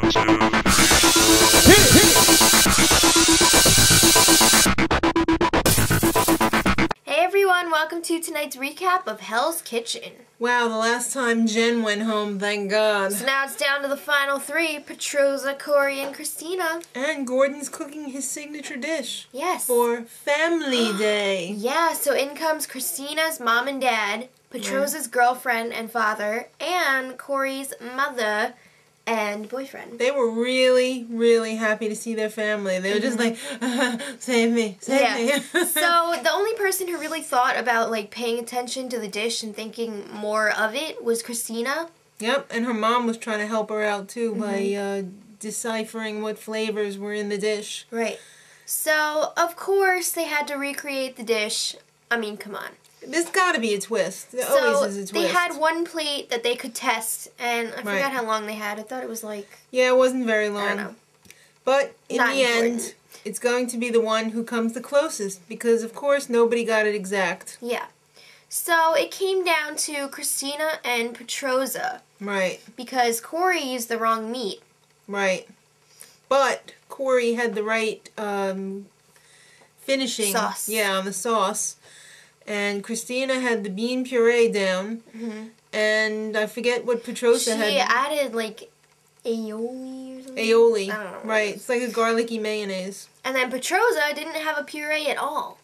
Hey everyone, welcome to tonight's recap of Hell's Kitchen. Wow, the last time Jen went home, thank God. So now it's down to the final three, Petrozza, Corey, and Christina. And Gordon's cooking his signature dish. Yes. For Family Day. Yeah, so in comes Christina's mom and dad, Petrozza's girlfriend and father, and Corey's mother and boyfriend. They were really, really happy to see their family. They were just like, save me, save me. So the only person who really thought about like paying attention to the dish and thinking more of it was Christina. Yep, and her mom was trying to help her out too by deciphering what flavors were in the dish. Right. So, of course, they had to recreate the dish. I mean, come on. There's got to be a twist. There always is a twist. They had one plate that they could test, and I forgot how long they had. I thought it was like... Yeah, it wasn't very long. I don't know. But in the end, it's going to be the one who comes the closest, because, of course, nobody got it exact. Yeah. So, it came down to Christina and Petrozza. Right. Because Corey used the wrong meat. Right. But Corey had the right finishing. Sauce. Yeah, on the sauce. And Christina had the bean puree down. And I forget what Petrozza had. She added, like, aioli or something. Aioli. I don't know. Right. It's like a garlicky mayonnaise. And then Petrozza didn't have a puree at all.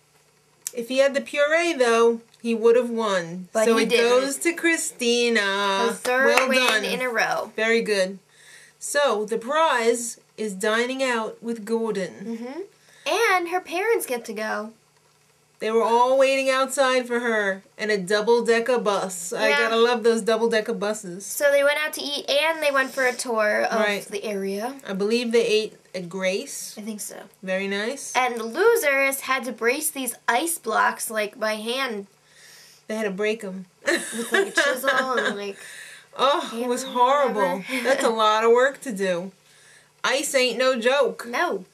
If he had the puree, though, he would have won. But so he didn't. Goes to Christina. A third win in a row. Very good. So, the prize is dining out with Gordon. And her parents get to go. They were all waiting outside for her in a double-decker bus. I gotta love those double-decker buses. So they went out to eat and they went for a tour of the area. I believe they ate at Grace. I think so. Very nice. And the losers had to brace these ice blocks, like, by hand. They had to break them. With, like, a chisel and, like... Oh, it was horrible. That's a lot of work to do. Ice ain't no joke. No.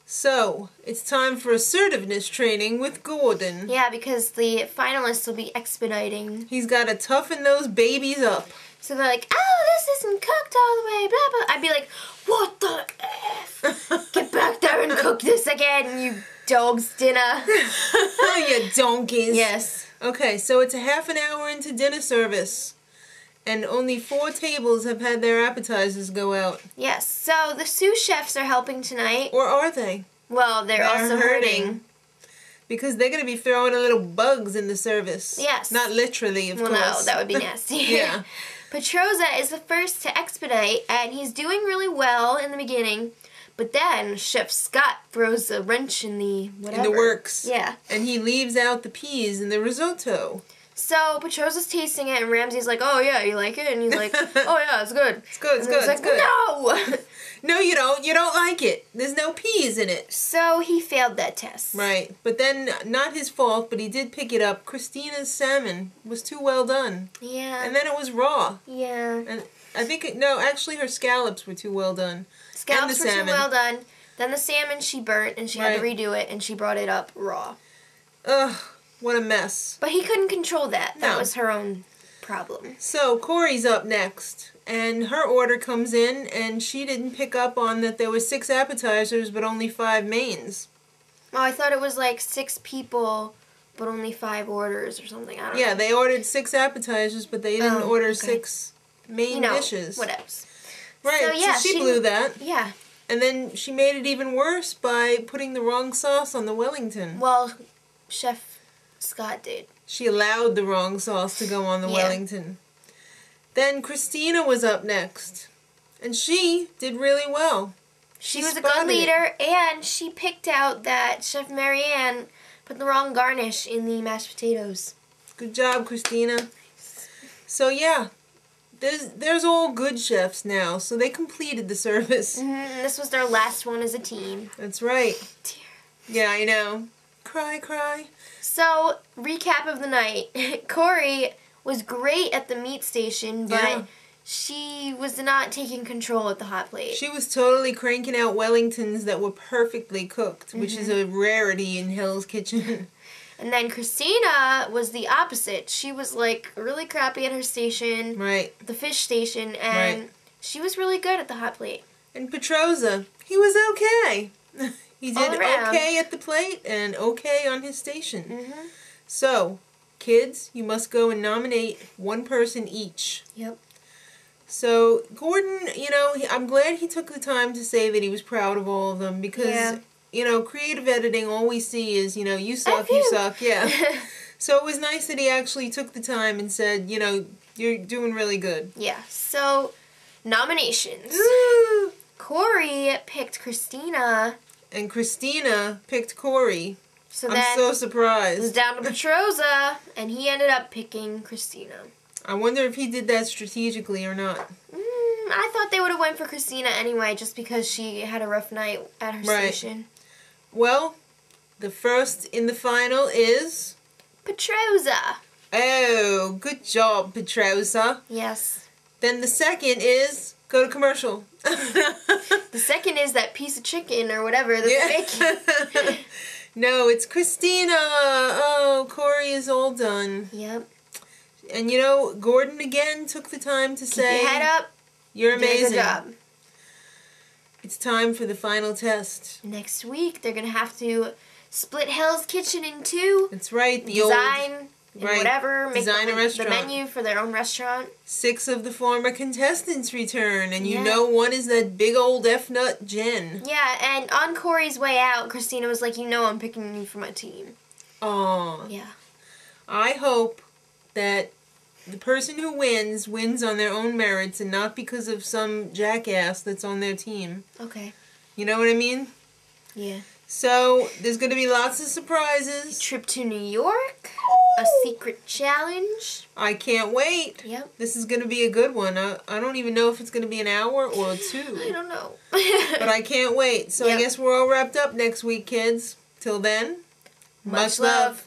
So, it's time for assertiveness training with Gordon. Yeah, because the finalists will be expediting. He's got to toughen those babies up. So they're like, oh, this isn't cooked all the way, blah, blah. I'd be like, what the F? Get back there and cook this again, you dog's dinner. You donkeys. Yes. Okay, so it's a half an hour into dinner service. And only 4 tables have had their appetizers go out. Yes, so the sous chefs are helping tonight. Or are they? Well, they're also hurting. Because they're going to be throwing a little bugs in the service. Yes. Not literally, of course. Well, no, that would be nasty. Yeah. Petrozza is the first to expedite, and he's doing really well in the beginning. But then Chef Scott throws a wrench in the whatever. In the works. Yeah. And he leaves out the peas in the risotto. So Petrozza's tasting it, and Ramsey's like, "Oh yeah, you like it?" And he's like, "Oh yeah, it's good." It's good. It's and good. He's like, it's good. "No." No, you don't. You don't like it. There's no peas in it. So he failed that test. Right. But then, not his fault, but he did pick it up. Christina's salmon was too well done. Yeah. And then it was raw. Yeah. And I think, no, actually her scallops were too well done. Scallops were too well done. Then the salmon she burnt, and she had to redo it, and she brought it up raw. Ugh, what a mess. But he couldn't control that. That No. was her own problem. So, Corey's up next. And her order comes in, and she didn't pick up on that there were 6 appetizers, but only 5 mains. Oh, I thought it was like 6 people, but only 5 orders or something. I don't know. Yeah, they ordered 6 appetizers, but they didn't order 6 main dishes. What else? Right, So, yeah, she blew that. Yeah. And then she made it even worse by putting the wrong sauce on the Wellington. Well, Chef Scott did. She allowed the wrong sauce to go on the Wellington. Then Christina was up next. And she did really well. She was a good leader, and she picked out that Chef Marianne put the wrong garnish in the mashed potatoes. Good job, Christina. So, yeah. There's all good chefs now, so they completed the service. This was their last one as a team. That's right. Dear. Yeah, I know. Cry, cry. So, recap of the night. Corey was great at the meat station, but she was not taking control at the hot plate. She was totally cranking out Wellingtons that were perfectly cooked, which is a rarity in Hell's Kitchen. And then Christina was the opposite. She was like really crappy at her station, Right. the fish station, and she was really good at the hot plate. And Petrozza, he was okay. He did okay at the plate and okay on his station. Mm-hmm. So, kids, you must go and nominate one person each. Yep. So, Gordon, you know, I'm glad he took the time to say that he was proud of all of them because, you know, creative editing, all we see is, you know, you suck, you suck, yeah. So it was nice that he actually took the time and said, you know, you're doing really good. Yeah, so, nominations. Corey picked Christina. And Christina picked Corey. So I'm so surprised. It was down to Petrozza, and he ended up picking Christina. I wonder if he did that strategically or not. I thought they would have went for Christina anyway, just because she had a rough night at her station. Well, the first in the final is... Petrozza. Oh, good job, Petrozza. Yes. Then the second is... Go to commercial. The second is that piece of chicken or whatever that they're making. No, it's Christina. Oh, Corey is all done. Yep. And you know, Gordon again took the time to say... Keep your head up. You're amazing. Good job. It's time for the final test. Next week, they're going to have to split Hell's Kitchen in two. That's right. The design and whatever. Make the menu for their own restaurant. 6 of the former contestants return. And you know one is that big old F-nut Jen. Yeah, and on Corey's way out, Christina was like, you know I'm picking you for my team. Aw. Yeah. I hope that the person who wins on their own merits and not because of some jackass that's on their team. Okay. You know what I mean? Yeah. So, there's going to be lots of surprises. A trip to New York. A secret challenge. I can't wait. Yep. This is going to be a good one. I don't even know if it's going to be an hour or 2. I don't know. But I can't wait. So I guess we're all wrapped up next week, kids. Till then, much love.